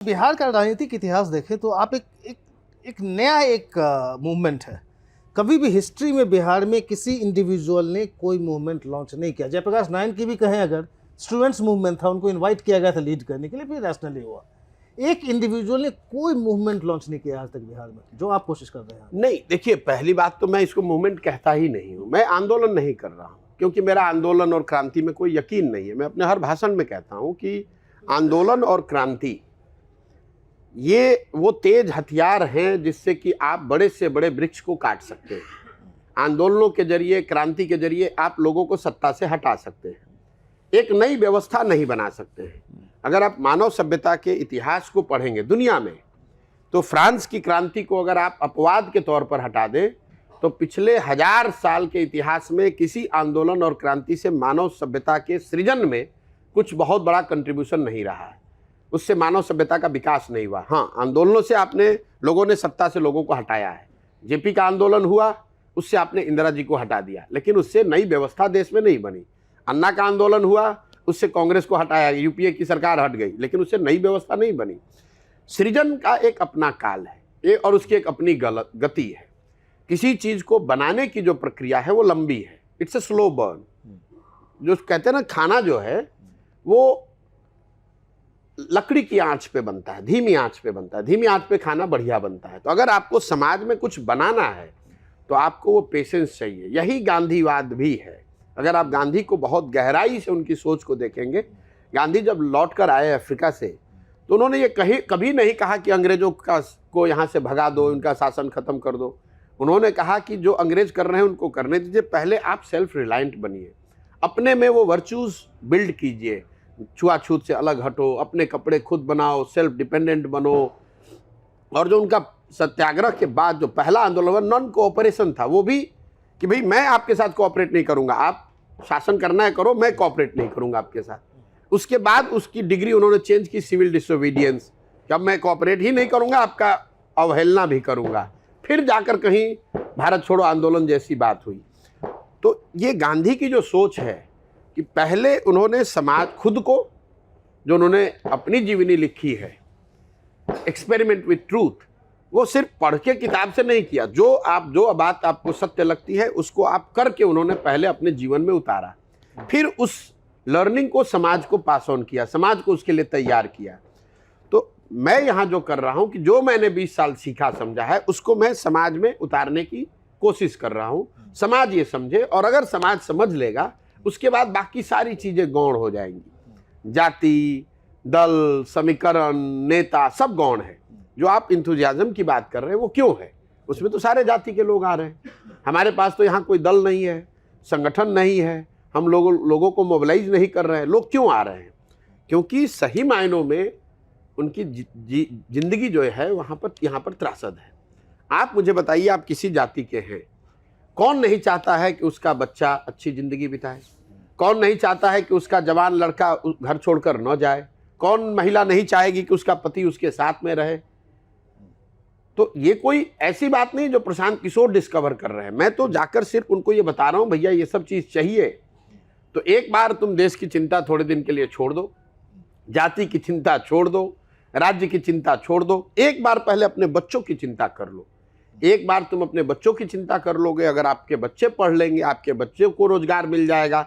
बिहार का राजनीतिक इतिहास देखें तो आप एक नया मूवमेंट है। कभी भी हिस्ट्री में बिहार में किसी इंडिविजुअल ने कोई मूवमेंट लॉन्च नहीं किया। जयप्रकाश नारायण की भी कहें, अगर स्टूडेंट्स मूवमेंट था, उनको इनवाइट किया गया था लीड करने के लिए, फिर नेशनली हुआ। एक इंडिविजुअल ने कोई मूवमेंट लॉन्च नहीं किया आज तक बिहार में, जो आप कोशिश कर रहे हैं। नहीं, देखिए, पहली बात तो मैं इसको मूवमेंट कहता ही नहीं हूँ। मैं आंदोलन नहीं कर रहा हूँ, क्योंकि मेरा आंदोलन और क्रांति में कोई यकीन नहीं है। मैं अपने हर भाषण में कहता हूँ कि आंदोलन और क्रांति ये वो तेज हथियार हैं जिससे कि आप बड़े से बड़े वृक्ष को काट सकते हैं। आंदोलनों के जरिए, क्रांति के जरिए आप लोगों को सत्ता से हटा सकते हैं, एक नई व्यवस्था नहीं बना सकते हैं। अगर आप मानव सभ्यता के इतिहास को पढ़ेंगे दुनिया में, तो फ्रांस की क्रांति को अगर आप अपवाद के तौर पर हटा दें, तो पिछले 1000 साल के इतिहास में किसी आंदोलन और क्रांति से मानव सभ्यता के सृजन में कुछ बहुत बड़ा कंट्रीब्यूशन नहीं रहा है। उससे मानव सभ्यता का विकास नहीं हुआ। हाँ, आंदोलनों से आपने लोगों ने सत्ता से लोगों को हटाया है। जेपी का आंदोलन हुआ, उससे आपने इंदिरा जी को हटा दिया, लेकिन उससे नई व्यवस्था देश में नहीं बनी। अन्ना का आंदोलन हुआ, उससे कांग्रेस को हटाया, यूपीए की सरकार हट गई, लेकिन उससे नई व्यवस्था नहीं बनी। सृजन का एक अपना काल है और उसकी एक अपनी गति है। किसी चीज को बनाने की जो प्रक्रिया है वो लंबी है, इट्स ए स्लो बर्न। जो कहते हैं ना, खाना जो है वो लकड़ी की आंच पे बनता है, धीमी आंच पे बनता है। धीमी आंच पे खाना बढ़िया बनता है। तो अगर आपको समाज में कुछ बनाना है तो आपको वो पेशेंस चाहिए। यही गांधीवाद भी है। अगर आप गांधी को बहुत गहराई से उनकी सोच को देखेंगे, गांधी जब लौट कर आए अफ्रीका से, तो उन्होंने ये कभी नहीं कहा कि अंग्रेजों को यहाँ से भगा दो, उनका शासन खत्म कर दो। उन्होंने कहा कि जो अंग्रेज कर रहे हैं उनको करने दीजिए, पहले आप सेल्फ रिलायंट बनिए, अपने में वो वर्चूज बिल्ड कीजिए, छुआछूत से अलग हटो, अपने कपड़े खुद बनाओ, सेल्फ डिपेंडेंट बनो। और जो उनका सत्याग्रह के बाद जो पहला आंदोलन नॉन कोऑपरेशन था, वो भी कि भाई मैं आपके साथ कोऑपरेट नहीं करूंगा, आप शासन करना है करो, मैं कोऑपरेट नहीं करूंगा आपके साथ। उसके बाद उसकी डिग्री उन्होंने चेंज की, सिविल डिसोबीडियंस, कि अब मैं कोऑपरेट ही नहीं करूंगा, आपका अवहेलना भी करूंगा। फिर जाकर कहीं भारत छोड़ो आंदोलन जैसी बात हुई। तो ये गांधी की जो सोच है कि पहले उन्होंने समाज खुद को, जो उन्होंने अपनी जीवनी लिखी है, एक्सपेरिमेंट विथ ट्रूथ, वो सिर्फ पढ़ के किताब से नहीं किया। जो बात आपको सत्य लगती है उसको आप करके उन्होंने पहले अपने जीवन में उतारा, फिर उस लर्निंग को समाज को पास ऑन किया, समाज को उसके लिए तैयार किया। तो मैं यहाँ जो कर रहा हूँ कि जो मैंने 20 साल सीखा समझा है उसको मैं समाज में उतारने की कोशिश कर रहा हूँ। समाज ये समझे, और अगर समाज समझ लेगा उसके बाद बाकी सारी चीजें गौण हो जाएंगी। जाति, दल, समीकरण, नेता सब गौण है। जो आप इंथुजियाज्म की बात कर रहे हैं वो क्यों है? उसमें तो सारे जाति के लोग आ रहे हैं। हमारे पास तो यहाँ कोई दल नहीं है, संगठन नहीं है, हम लोगों को मोबिलाइज नहीं कर रहे हैं। लोग क्यों आ रहे हैं? क्योंकि सही मायनों में उनकी जिंदगी जो है यहाँ पर त्रासद है। आप मुझे बताइए, आप किसी जाति के हैं, कौन नहीं चाहता है कि उसका बच्चा अच्छी जिंदगी बिताए? कौन नहीं चाहता है कि उसका जवान लड़का घर छोड़कर न जाए? कौन महिला नहीं चाहेगी कि उसका पति उसके साथ में रहे? तो ये कोई ऐसी बात नहीं जो प्रशांत किशोर डिस्कवर कर रहे हैं। मैं तो जाकर सिर्फ उनको ये बता रहा हूं, भैया ये सब चीज चाहिए तो एक बार तुम देश की चिंता थोड़े दिन के लिए छोड़ दो, जाति की चिंता छोड़ दो, राज्य की चिंता छोड़ दो, एक बार पहले अपने बच्चों की चिंता कर लो। एक बार तुम अपने बच्चों की चिंता कर लोगे, अगर आपके बच्चे पढ़ लेंगे, आपके बच्चे को रोजगार मिल जाएगा,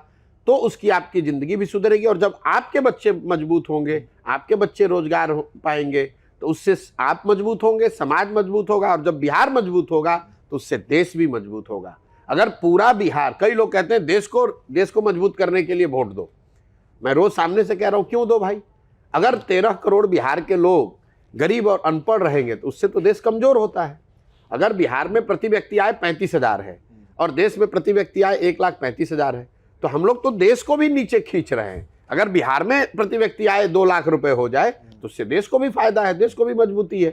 तो उसकी आपकी जिंदगी भी सुधरेगी। और जब आपके बच्चे मजबूत होंगे, आपके बच्चे रोजगार पाएंगे, तो उससे आप मजबूत होंगे, समाज मजबूत होगा, और जब बिहार मजबूत होगा तो उससे देश भी मजबूत होगा। अगर पूरा बिहार, कई लोग कहते हैं देश को मजबूत करने के लिए वोट दो। मैं रोज सामने से कह रहा हूं, क्यों दो भाई? अगर 13 करोड़ बिहार के लोग गरीब और अनपढ़ रहेंगे तो उससे तो देश कमजोर होता है। अगर बिहार में प्रति व्यक्ति आय 35,000 है और देश में प्रति व्यक्ति आय 1,35,000 है, तो हम लोग तो देश को भी नीचे खींच रहे हैं। अगर बिहार में प्रति व्यक्ति आय 2 लाख रुपए हो जाए तो उससे देश को भी फायदा है, देश को भी मजबूती है।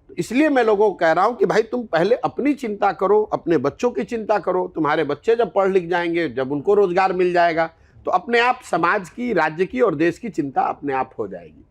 तो इसलिए मैं लोगों को कह रहा हूं कि भाई तुम पहले अपनी चिंता करो, अपने बच्चों की चिंता करो। तुम्हारे बच्चे जब पढ़ लिख जाएंगे, जब उनको रोजगार मिल जाएगा, तो अपने आप समाज की, राज्य की और देश की चिंता अपने आप हो जाएगी।